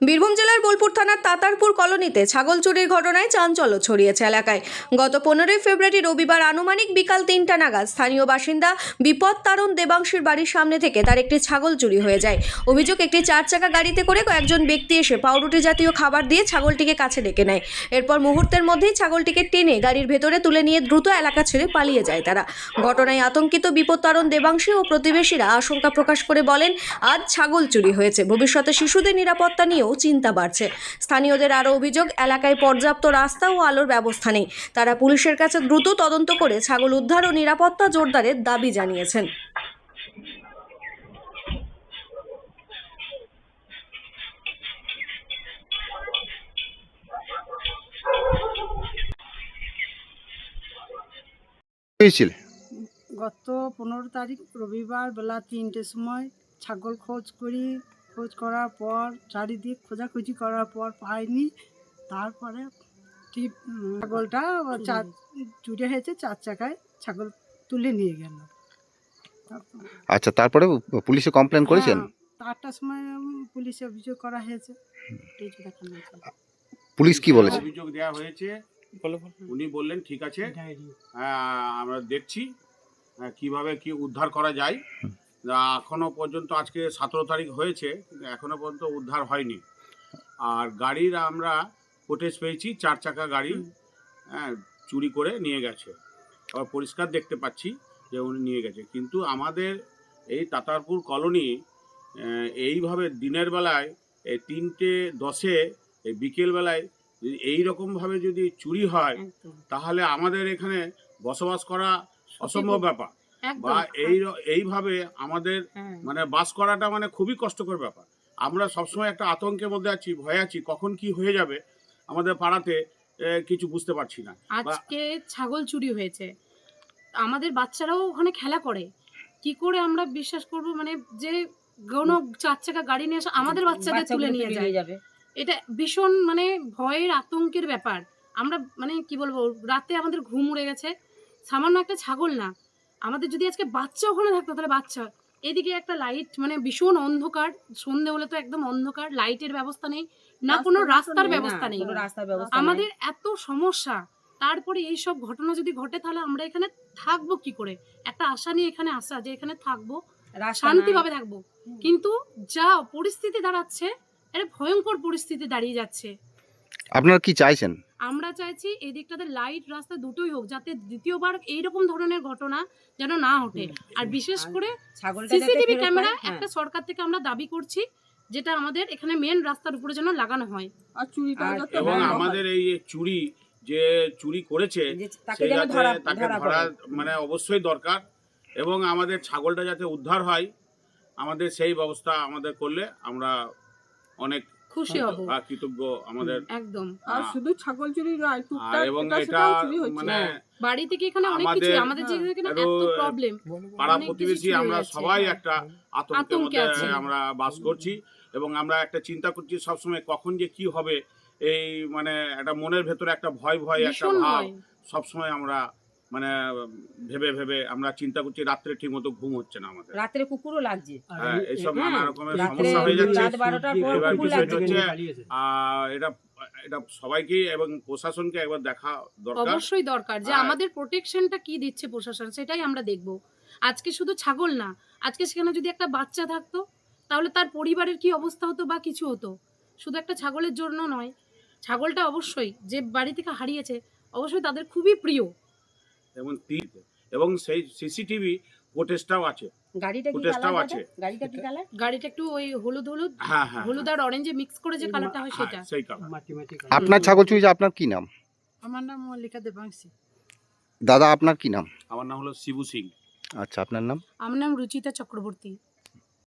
বীরভূম জেলার বোলপুর থানার তাতারপুর কলোনিতে ছাগল চুরির ঘটনায় চাঞ্চল্য ছড়িয়েছে এলাকায়। গত 15 ফেব্রুয়ারি রবিবার আনুমানিক বিকাল 3টা নাগাদ স্থানীয় বাসিন্দা বিপদ তারণ দেবাংশীর বাড়ির সামনে থেকে তার একটি ছাগল চুরি হয়ে যায়। অভিযোগ, একটি 4 চাকা গাড়িতে করে কয়েকজন ব্যক্তি এসে পাউরুটি জাতীয় খাবার দিয়ে ছাগলটিকে কাছে ডেকে নেয়। এরপর মুহূর্তের মধ্যেই ছাগলটিকে টেনে গাড়ির ভেতরে তুলে নিয়ে দ্রুত এলাকা ছেড়ে পালিয়ে যায় তারা। ঘটনায় আতঙ্কিত বিপদ তারণ দেবাংশী ও প্রতিবেশীরা আশঙ্কা প্রকাশ করে বলেন, আজ ছাগল চুরি হয়েছে, ভবিষ্যতে শিশুদের নিরাপত্তা নিয়েও চিন্তা বাড়ছে। স্থানীয়দের আরও অভিযোগ, এলাকায় পর্যাপ্ত রাস্তা ও আলোর ব্যবস্থা নেই। তারা পুলিশের কাছে দ্রুত তদন্ত করে ছাগল উদ্ধার ও নিরাপত্তা জোরদারের দাবি জানিয়েছেন। হয়েছিল গত 15 তারিখ রবিবার বেলা 3টের সময় ছাগল খোঁজ করার পর চারিদিক খোঁজাখুঁজি করার পর পাইনি। তারপরে ছাগলটা চুরি হয়েছে, 4 চাকায় ছাগল তুলে নিয়ে গেল। আচ্ছা, তারপরে পুলিশে কমপ্লেন করেছেন? 8টার সময় পুলিশে অভিযোগ করা হয়েছে। পুলিশ কি বলেছে? অভিযোগ দেওয়া হয়েছে, উনি বললেন ঠিক আছে, আমরা দেখছি কিভাবে কি উদ্ধার করা যায়। এখনো পর্যন্ত আজকে 17 তারিখ হয়েছে, এখনো পর্যন্ত উদ্ধার হয়নি। আর গাড়ির আমরা ফুটেজ পেয়েছি, 4 চাকা গাড়ি চুরি করে নিয়ে গেছে। আবার পরিষ্কার দেখতে পাচ্ছি যে উনি নিয়ে গেছে। কিন্তু আমাদের এই তাতারপুর কলোনি এইভাবে দিনের বেলায় 3:10 এই বিকেলবেলায় এইরকমভাবে যদি চুরি হয় তাহলে আমাদের এখানে বসবাস করা অসম্ভব ব্যাপার, বা এইভাবে আমাদের মানে বাস করাটা মানে খুবই কষ্টকর ব্যাপার। আমরা সবসময় একটা আতঙ্কের মধ্যে আছি, ভয় আছি, কখন কি হয়ে যাবে আমাদের পাড়াতে কিছু বুঝতে পারছি না। আজকে ছাগল চুরি হয়েছে, আমাদের বাচ্চারাও ওখানে খেলা করে, কি করে আমরা বিশ্বাস করব মানে যে কোনো 4 চাকা গাড়ি নিয়ে এসে আমাদের বাচ্চাদের তুলে নিয়ে যাবে? এটা ভীষণ মানে ভয়ের আতঙ্কের ব্যাপার। আমরা মানে কি বলবো, রাতে আমাদের ঘুম উড়ে গেছে। সামান্য একটা ছাগল না, আমাদের যদি আজকে বাচ্চা ওখানে থাকতো তাহলে বাচ্চা, এদিকে একটা লাইট, মানে ভীষণ অন্ধকার, সন্ধে হলে তো একদম অন্ধকার, লাইটের ব্যবস্থা নেই না, কোনো রাস্তার ব্যবস্থা নেই, আমাদের এত সমস্যা। তারপরে এই সব ঘটনা যদি ঘটে তাহলে আমরা এখানে থাকবো কি করে? একটা আশা নিয়ে এখানে আসা যে এখানে থাকবো, শান্তিভাবে থাকবো, কিন্তু যা পরিস্থিতি দাঁড়াচ্ছে, এটা ভয়ঙ্কর পরিস্থিতি দাঁড়িয়ে যাচ্ছে। আপনারা কি চাইছেন? আমরা চাইছি এই দিকটাতে লাইট রাস্তা দুটোই হোক, যাতে দ্বিতীয়বার এইরকম ধরনের ঘটনা যেন না ঘটে। আর বিশেষ করে সিসিটিভি ক্যামেরা একটা সরকার থেকে আমরা দাবি করছি, যেটা আমাদের এখানে মেন রাস্তার উপরে যেন লাগানো হয়। এবং আমাদের এই যে চুরি করেছে তাকে ধরা মানে অবশ্যই দরকার, এবং আমাদের ছাগলটা যাতে উদ্ধার হয়, আমাদের সেই ব্যবস্থা আমাদের করলে আমরা অনেক খুশি হব, কৃতজ্ঞ আমাদের একদম। আর শুধু ছাগল চুরি নয়, এবং এটা মানে বাড়ি থেকে এখানে অনেক কিছু, আমাদের যেখানে এত প্রবলেম, পাড়া প্রতিবেশী আমরা সবাই একটা আতঙ্কের মধ্যে আমরা বাস করছি, এবং আমরা একটা চিন্তা করছি সবসময় কখন যে কি হবে। এই মানে একটা মনের ভেতরে একটা ভয় একটা ভাব সবসময় আমরা মানে ভেবে আমরা চিন্তা করছি। রাত্রে ঠিক মতো ঘুম হচ্ছে না আমাদের, রাত্রে কুকুরও লাগছে, এইসব নানা রকমের সমস্যা হয়ে যাচ্ছে। এবার বিষয়টা হচ্ছে এটা সবাইকে এবং প্রশাসনকে একবার দেখা দরকার, অবশ্যই দরকার, যে আমাদের প্রোটেকশনটা কি দিচ্ছে প্রশাসন, সেটাই আমরা দেখব। আজকে শুধু ছাগল না, আজকে সেখানে যদি একটা বাচ্চা থাকতো তাহলে তার পরিবারের কি অবস্থা হতো বা কিছু হতো। শুধু একটা ছাগলের জন্য নয়, ছাগলটা অবশ্যই যে বাড়ি থেকে হারিয়েছে অবশ্যই তাদের খুবই প্রিয়। এবং সেই সিসিটিভি ফুটেজটাও আছে। গাড়িটা একটু ওই হলুদ আর অরেঞ্জে মিক্স করে যে কালারটা হয় সেটা। আপনার ছাগল চুরি, আপনার কি নাম? আমার নাম মল্লিকা দেবাংশী। দাদা, আপনার কি নাম? আমার নাম হলো শিবু সিং। আচ্ছা, আপনার নাম? আমার নাম রুচিতা চক্রবর্তী।